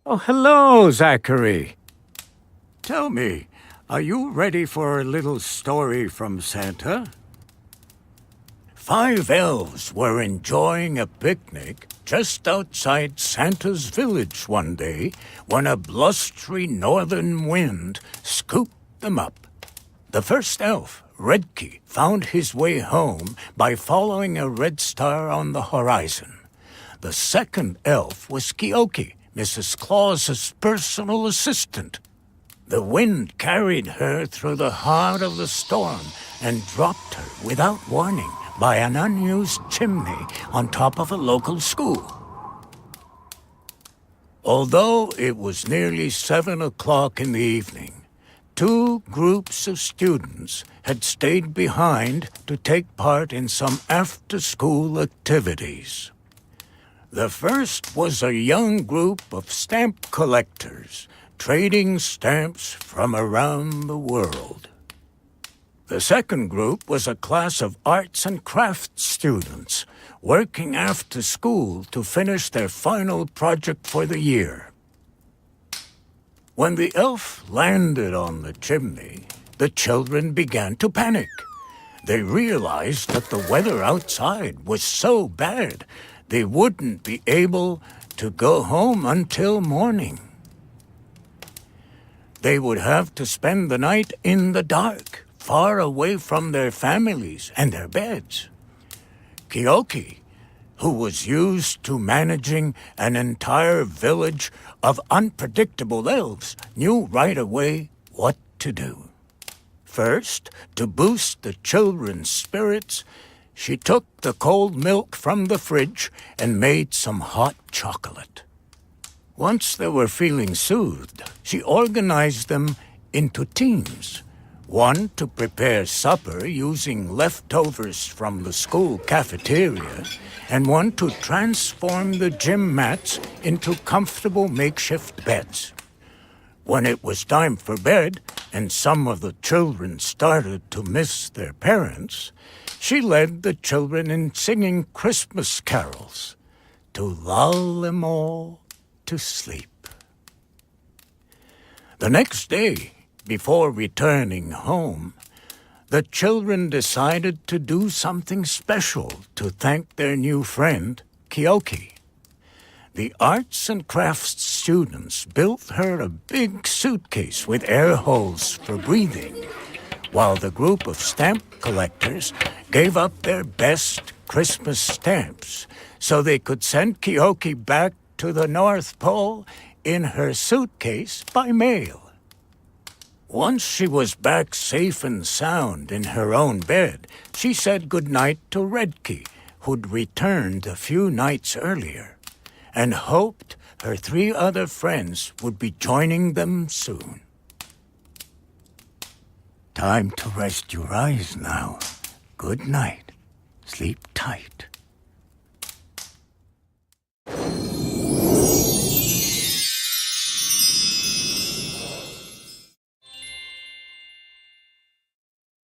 Oh, hello, Zachary. Tell me, are you ready for a little story from Santa? 5 elves were enjoying a picnic just outside Santa's village one day when a blustery northern wind scooped them up. The first elf, Redkey, found his way home by following a red star on the horizon. The second elf was Keoki, Mrs. Claus's personal assistant. The wind carried her through the heart of the storm and dropped her without warning by an unused chimney on top of a local school. Although it was nearly 7 o'clock in the evening, 2 groups of students had stayed behind to take part in some after-school activities. The first was a young group of stamp collectors trading stamps from around the world. The second group was a class of arts and crafts students working after school to finish their final project for the year. When the elf landed on the chimney, the children began to panic. They realized that the weather outside was so bad they wouldn't be able to go home until morning. They would have to spend the night in the dark, far away from their families and their beds. Keoki, who was used to managing an entire village of unpredictable elves, knew right away what to do. First, to boost the children's spirits, she took the cold milk from the fridge and made some hot chocolate. Once they were feeling soothed, she organized them into teams. One to prepare supper using leftovers from the school cafeteria, and one to transform the gym mats into comfortable makeshift beds. When it was time for bed, and some of the children started to miss their parents, she led the children in singing Christmas carols to lull them all to sleep. The next day, before returning home, the children decided to do something special to thank their new friend, Keoki. The arts and crafts students built her a big suitcase with air holes for breathing, while the group of stamp collectors gave up their best Christmas stamps so they could send Keoki back to the North Pole in her suitcase by mail. Once she was back safe and sound in her own bed, she said goodnight to Redkey, who'd returned a few nights earlier, and hoped her 3 other friends would be joining them soon. Time to rest your eyes now. Good night. Sleep tight.